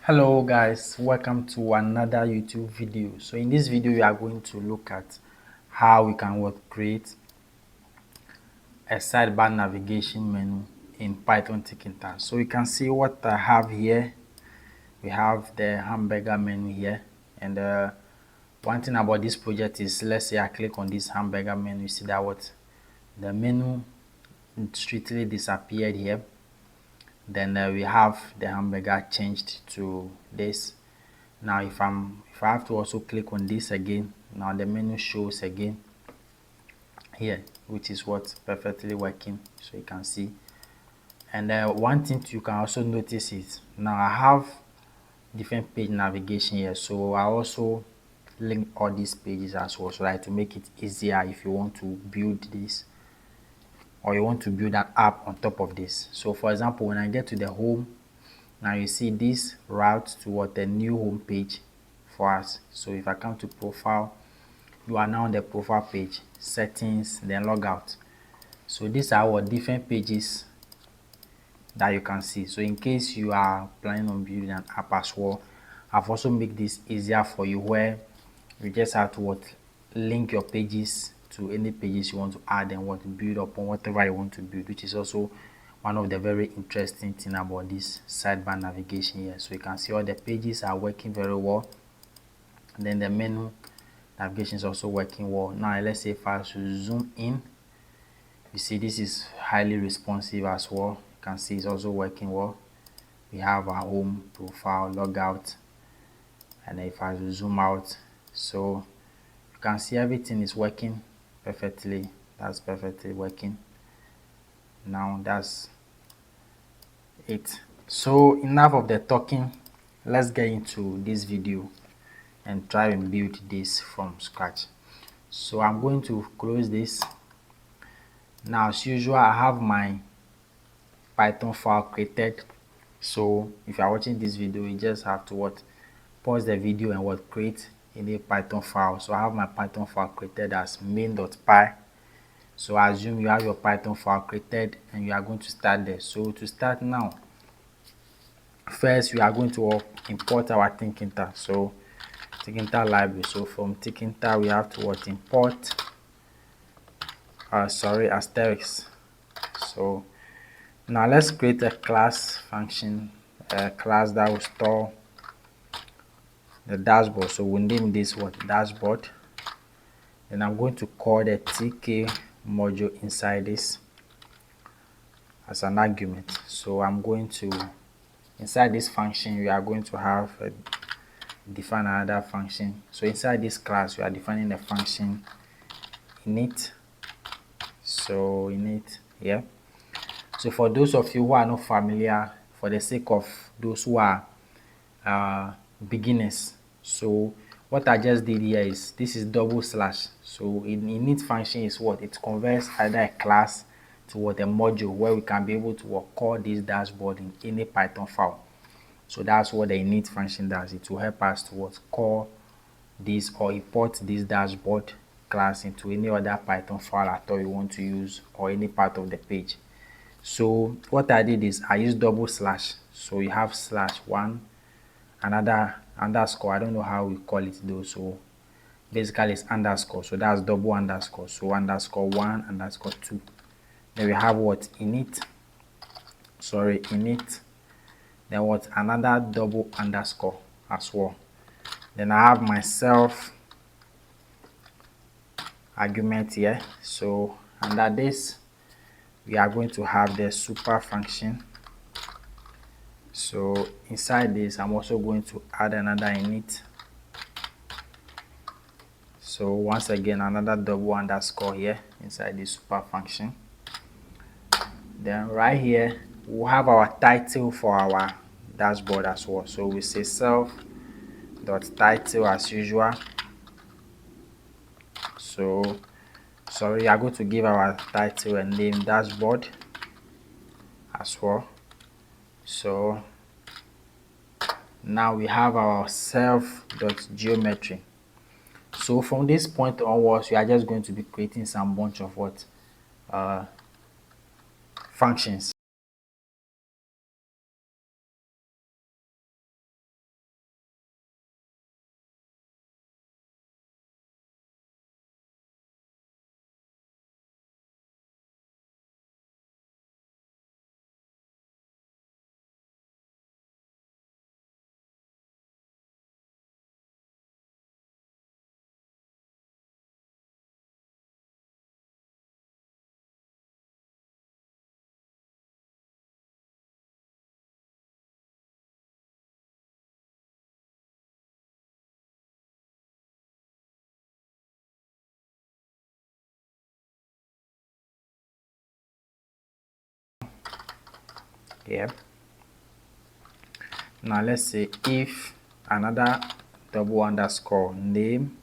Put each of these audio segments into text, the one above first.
Hello guys, welcome to another YouTube video. So in this video we are going to look at how we can create a sidebar navigation menu in Python Tkinter. So you can see what I have here. We have the hamburger menu here, and one thing about this project is, let's say I click on this hamburger menu, you see that the menu strictly disappeared here. Then we have the hamburger changed to this. Now if I have to also click on this again, now the menu shows again here, which is what's perfectly working, so you can see. And one thing you can also notice is now I have different page navigation here, so I also link all these pages as well, so that to make it easier if you want to build this or you want to build an app on top of this. So for example, when I get to the home, now you see this route toward the new home page for us. So if I come to profile, you are now on the profile page, settings, then logout. So these are our different pages that you can see. So in case you are planning on building an app as well, I've also made this easier for you, where you just have to link your pages to any pages you want to add and build upon whatever you want to build, which is also one of the very interesting thing about this sidebar navigation here. So you can see all the pages are working very well, and then the menu navigation is also working well. Now let's say if I should zoom in, you see this is highly responsive as well. You can see it's also working well. We have our home, profile, logout, and if I should zoom out, so you can see everything is working perfectly. That's perfectly working. Now that's it. So enough of the talking, let's get into this video and try and build this from scratch. So I'm going to close this. Now as usual, I have my Python file created. So if you are watching this video, you just have to pause the video and create a new Python file. So I have my Python file created as main.py. So I assume you have your Python file created and you are going to start there. So to start now, first we are going to import our Tkinter. So Tkinter library. So from Tkinter we have to import asterisk. So now let's create a class function, a class that will store the dashboard. So we'll name this dashboard. Then I'm going to call the tk module inside this as an argument. So I'm going to, inside this function, we are going to have define another function. So inside this class we are defining a function init. So init here. So for those of you who are not familiar, for the sake of those who are beginners, so what I just did here is, this is double slash. So init function is it converts either a class to a module where we can be able to call this dashboard in any Python file. So that's what the init function does. It will help us to call this or import this dashboard class into any other Python file at all you want to use, or any part of the page. So what I did is I used double slash. So you have /1, another underscore. I don't know how we call it though. So basically it's underscore. So that's double underscore. So _1, _2. Then we have init. Then another double underscore as well. Then I have myself argument here. So under this we are going to have the super function. So inside this I'm also going to add another init. So once again another double underscore here inside this super function. Then right here we'll have our title for our dashboard as well. So we say self.title as usual. So we are going to give our title a name dashboard as well. So now we have our self.geometry. So from this point onwards, we are just going to be creating some bunch of functions. here. Now let's say if another double underscore name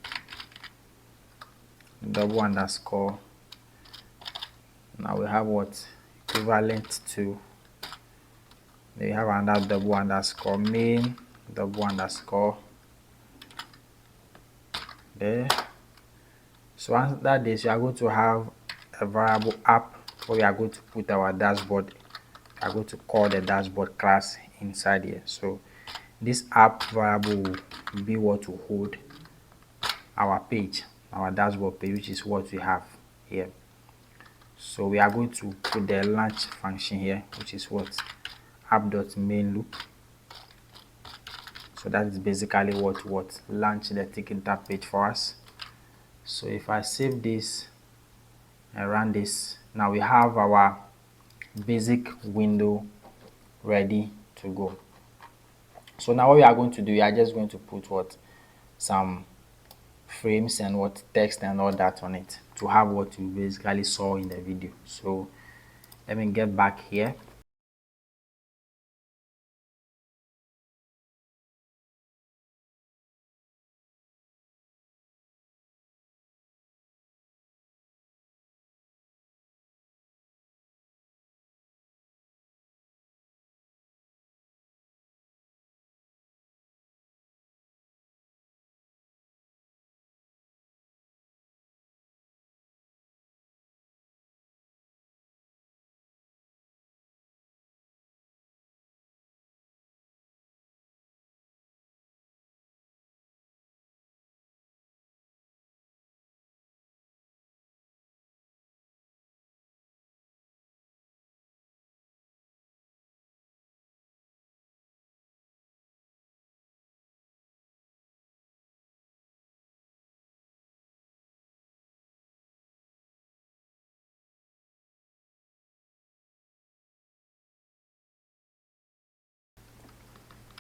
double underscore, now we have what equivalent to, then we have another double underscore main double underscore there. So after this, you are going to have a variable app where we are going to put our dashboard. We are going to call the dashboard class inside here. So this app variable will be what will hold our page, our dashboard page, which is what we have here. So we are going to put the launch function here, which is what app.main loop. So that is basically what launch the Tkinter page for us. So if I save this and run this, now we have our basic window ready to go. So now what we are going to do, we are just going to put what some frames and what text and all that on it to have what you basically saw in the video. So let me get back here.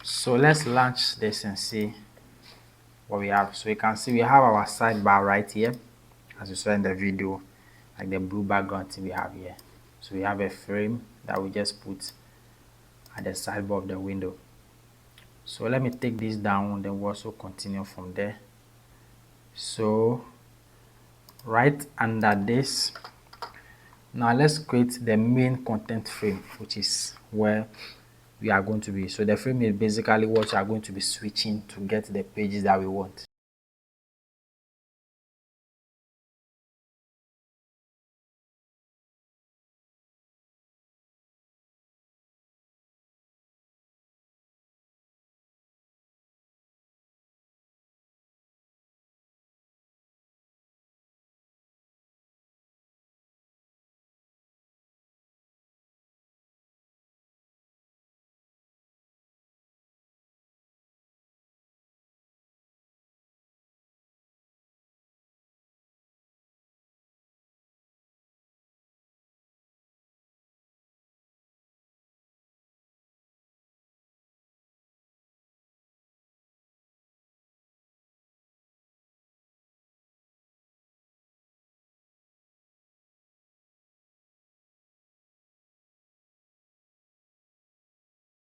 So let's launch this and see what we have. So you can see we have our sidebar right here, as you saw in the video, like the blue background thing we have here. So we have a frame that we just put at the sidebar of the window. So let me take this down, then we'll also continue from there. So right under this, now let's create the main content frame, which is where we are going to be. So the frame is basically what you are going to be switching to get the pages that we want.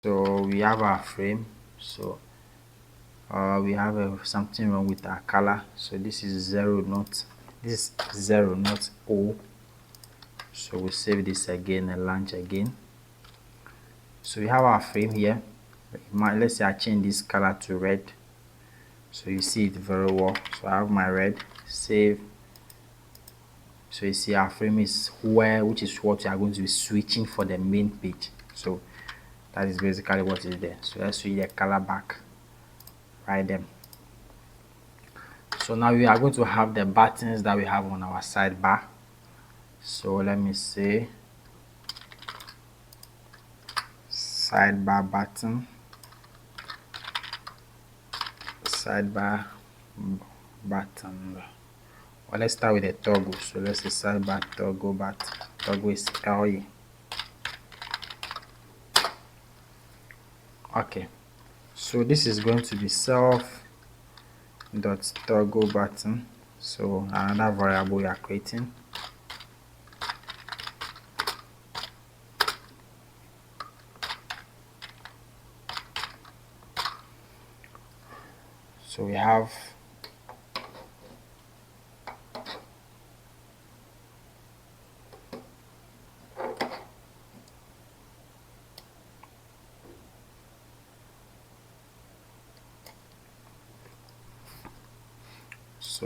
So we have our frame. So we have something wrong with our color. So this is 0, not this is 0, not O. So we save this again and launch again. So we have our frame here. Let's say I change this color to red, so you see it very well. So I have my red, save. So you see our frame is where, which is what you are going to be switching for the main page. So that is basically what is there. So let's switch the color back right there. So now we are going to have the buttons that we have on our sidebar. So let me say sidebar button, sidebar button. Well, let's start with the toggle. So let's say sidebar toggle button. Toggle is LE. Okay, so this is going to be self dot toggle button. So another variable we are creating. So we have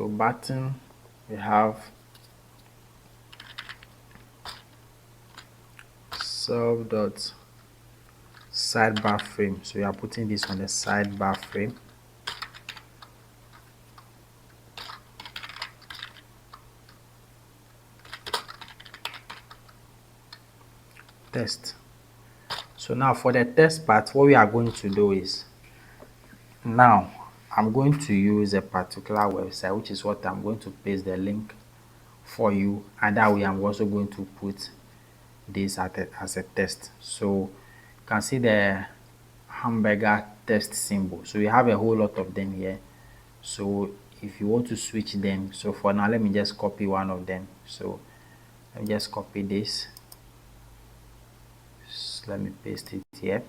button, we have serve dot sidebar frame. So we are putting this on the sidebar frame. Test. So now for the test part, what we are going to do is, now I'm going to use a particular website, which is what I'm going to paste the link for you, and that way I'm also going to put this as a test. So you can see the hamburger test symbol. So we have a whole lot of them here. So if you want to switch them, so for now let me just copy one of them. So let me just copy this. So let me paste it here.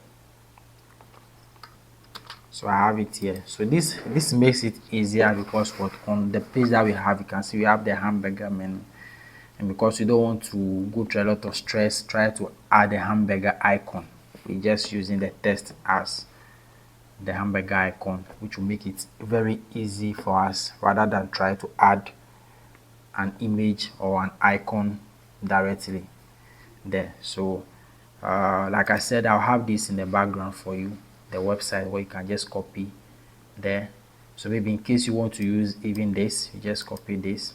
So I have it here. So this makes it easier because what on the page that we have, you can see we have the hamburger menu, and because you don't want to go through a lot of stress try to add a hamburger icon, we're just using the text as the hamburger icon, which will make it very easy for us rather than try to add an image or an icon directly there. So like I said, I'll have this in the background for you, the website, where you can just copy there. So maybe in case you want to use even this, you just copy this,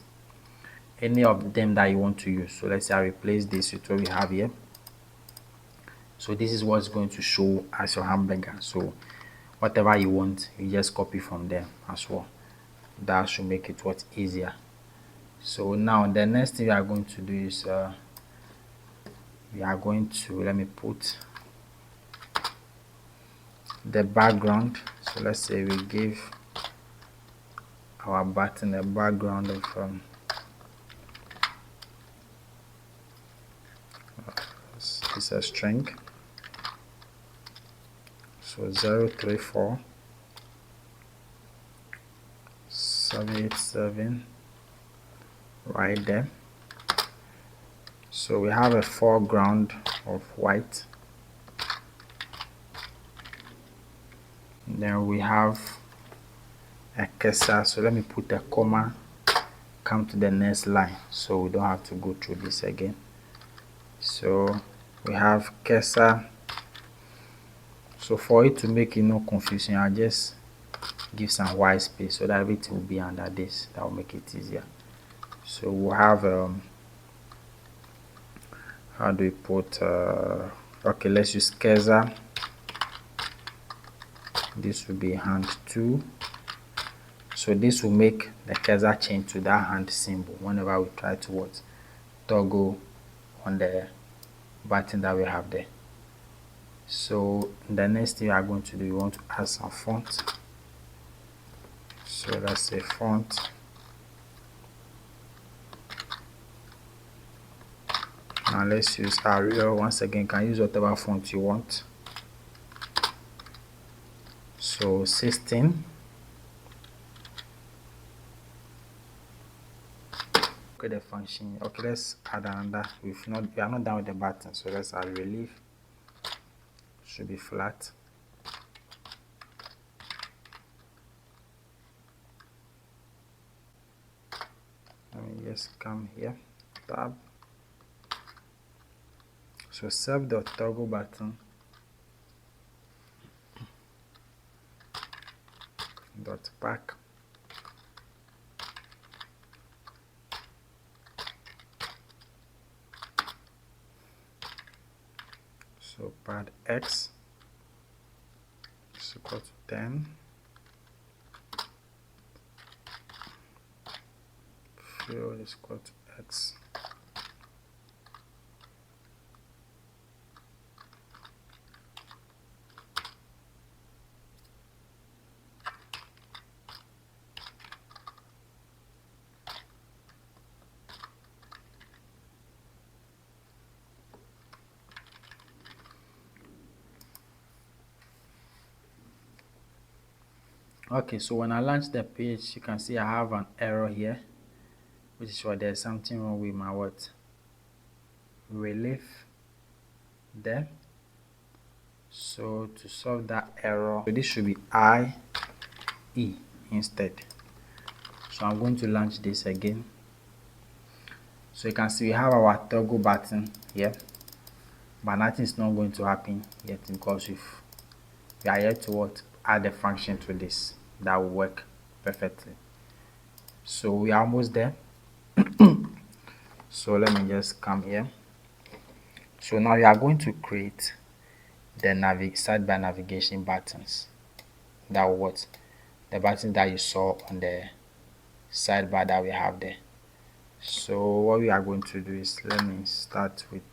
any of them that you want to use. So let's say I replace this with what we have here. So this is what's going to show as your hamburger. So whatever you want, you just copy from there as well. That should make it what easier. So now the next thing we are going to do is we are going to, let me put the background. So let's say we give our button a background of it's a string. So 034 787 right there. So we have a foreground of white. Then we have a cursor. So let me put a comma, come to the next line so we don't have to go through this again. So we have cursor. So for it to make it no confusing, I'll just give some white space so that everything will be under this. That will make it easier. So we'll have how do we put okay, let's use cursor. This will be hand 2. So this will make the cursor change to that hand symbol whenever we try to what toggle on the button that we have there. So the next thing we are going to do, we want to add some font. So let's say font. Now let's use Arial. Once again, you can use whatever font you want. So 16. Okay, the function. Okay, let's add another. We are not done with the button, so let's add relief. Should be flat. Let me just come here, tab. So serve.toggle button dot pack. So pad x is equal to 10. Field is equal to x. Okay, so when I launch the page, you can see I have an error here, which is what there's something wrong with my what relief there. So to solve that error, so this should be IE instead. So I'm going to launch this again. So you can see we have our toggle button here, but nothing is not going to happen yet because we are yet to add a function to this that will work perfectly. So we are almost there. So let me just come here. So now we are going to create the sidebar navigation buttons. That what the button that you saw on the sidebar that we have there. So what we are going to do is, let me start with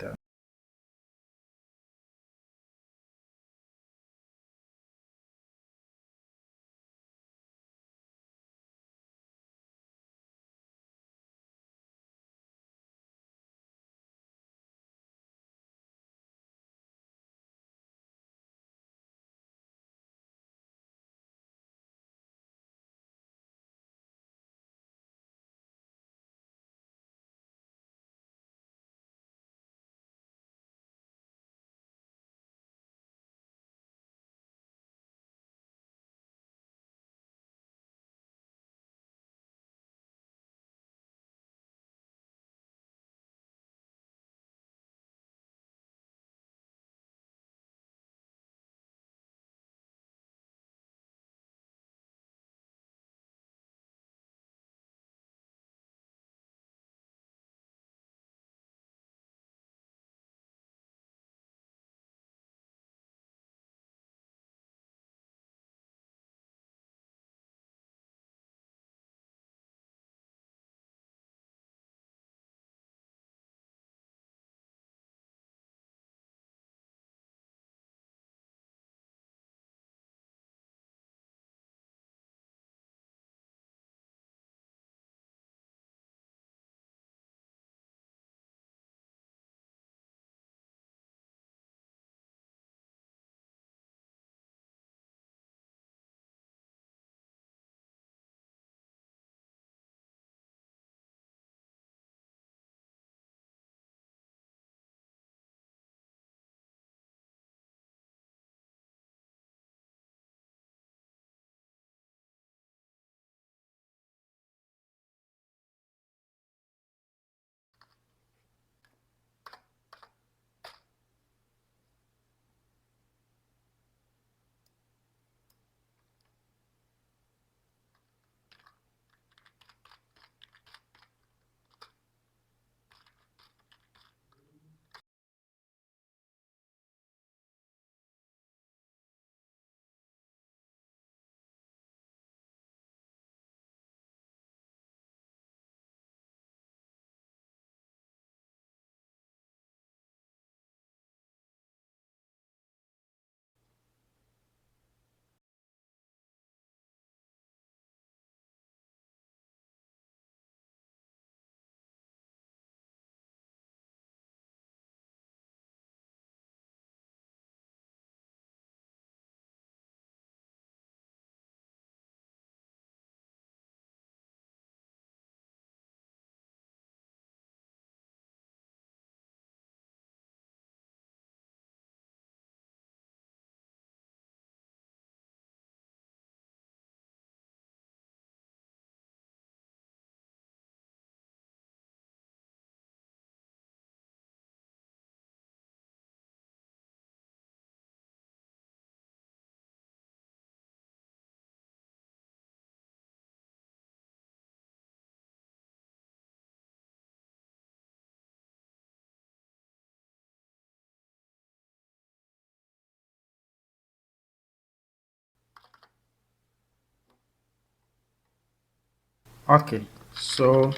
okay. So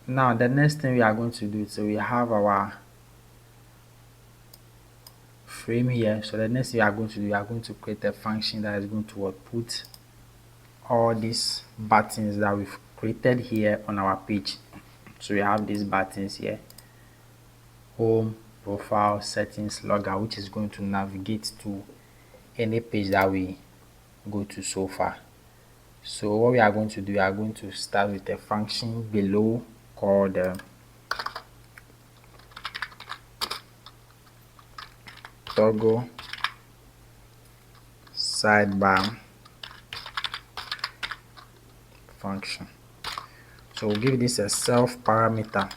now the next thing we are going to do, so we have our frame here. So the next thing we are going to do, we are going to create a function that is going to put all these buttons that we've created here on our page. So we have these buttons here: home, profile, settings, logger, which is going to navigate to any page that we go to so far. So what we are going to do, we are going to start with a function below called toggle sidebar function. So we'll give this a self parameter.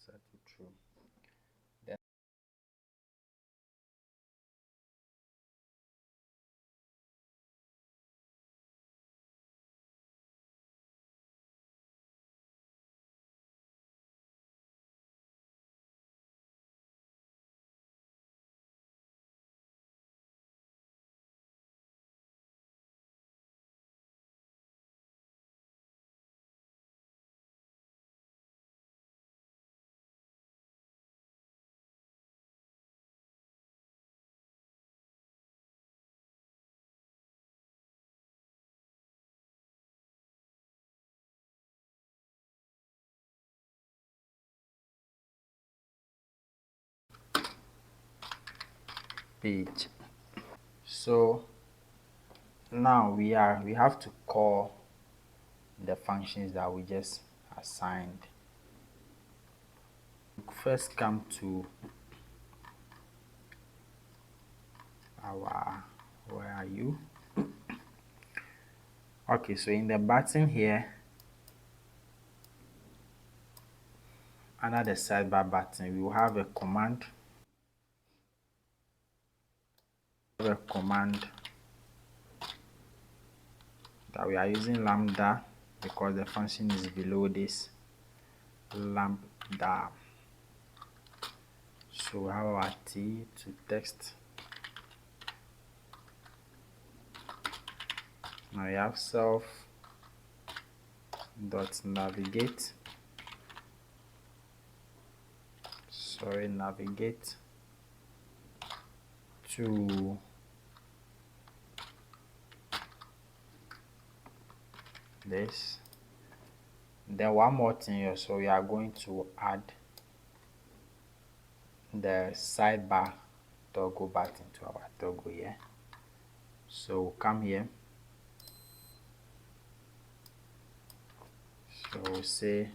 Set it true. Then page. So now we have to call the functions that we just assigned. First come to our, where are you? Okay, so in the button here, under the sidebar button, we will have a command. That we are using lambda because the function is below this lambda. So we have our T to text. Now we have self dot navigate. sorry, navigate to this. Then one more thing here, so we are going to add the sidebar toggle button to our toggle here. So we'll come here, so we'll say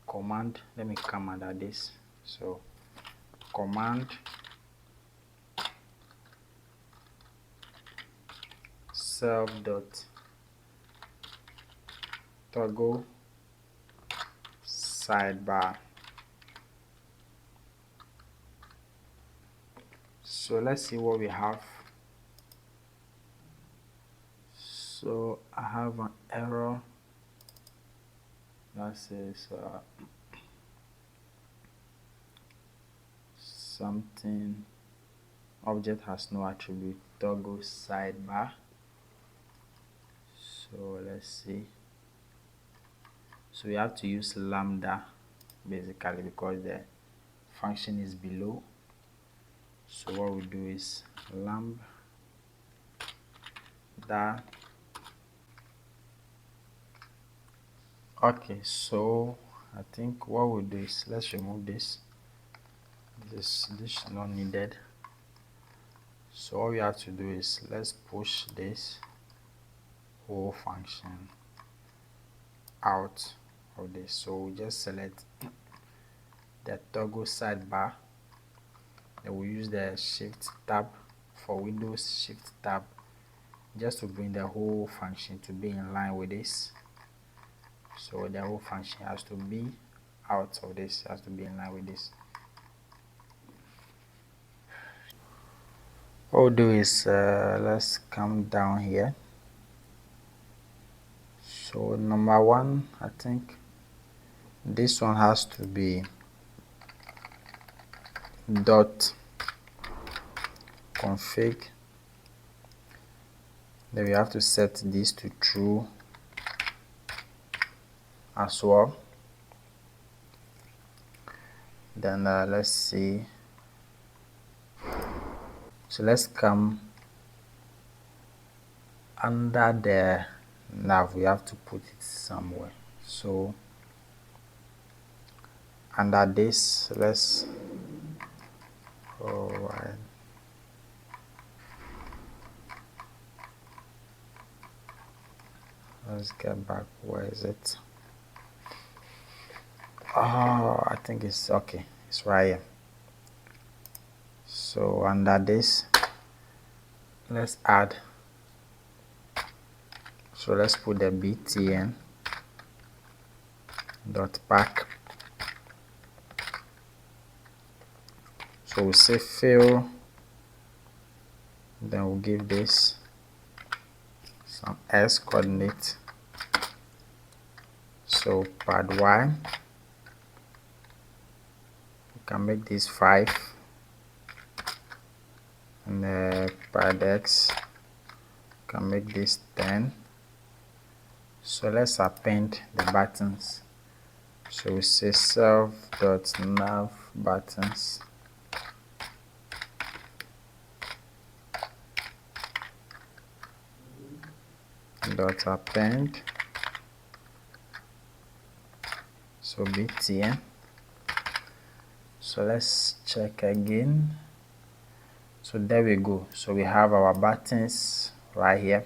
command, let me come under this, so command self dot toggle sidebar. So let's see what we have. So I have an error that says something object has no attribute toggle sidebar. So let's see. So we have to use lambda basically because the function is below. So what we do is lambda. Okay, so I think what we'll do is let's remove this. This is not needed. So all we have to do is let's push this whole function out of this. So we just select the toggle sidebar. Then we use the shift tab for Windows, shift tab, just to bring the whole function to be in line with this. So the whole function has to be out of this, has to be in line with this. What we'll do is let's come down here. So number one, I think this one has to be dot config. Then we have to set this to true as well. Then let's see. So let's come under the nav. We have to put it somewhere. So under this, let's let's get back. Where is it? Oh, I think it's okay. It's right here. So under this, let's add. So let's put the btn dot pack. So we'll say fill. Then we'll give this some s coordinate. So pad y. We can make this 5. And pad x. We can make this 10. So let's append the buttons. So we say self.nav buttons dot append. So btn. So let's check again. So there we go. So we have our buttons right here.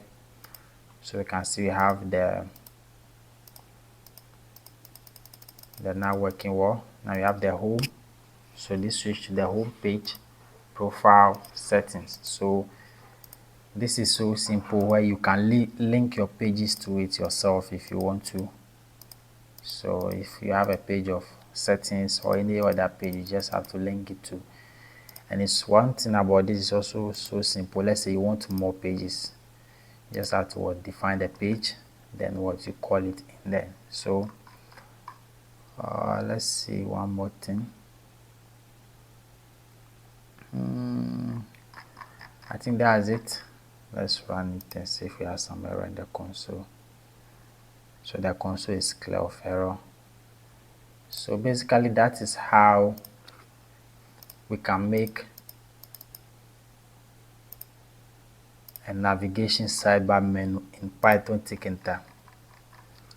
So we can see we have the now working well. Now we have the home. So this switch to the home page profile settings. So this is so simple where you can link your pages to it yourself if you want to. So if you have a page of settings or any other page, you just have to link it to. And it's one thing about this is also so simple. Let's say you want more pages, you just have to define the page, then what you call it in there. So let's see one more thing. I think that's it. Let's run it and see if we have some error in the console. So the console is clear of error. So basically that is how we can make a navigation sidebar menu in Python Tkinter.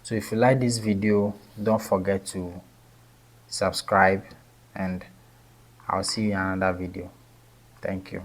So if you like this video, don't forget to subscribe, and I'll see you in another video. Thank you.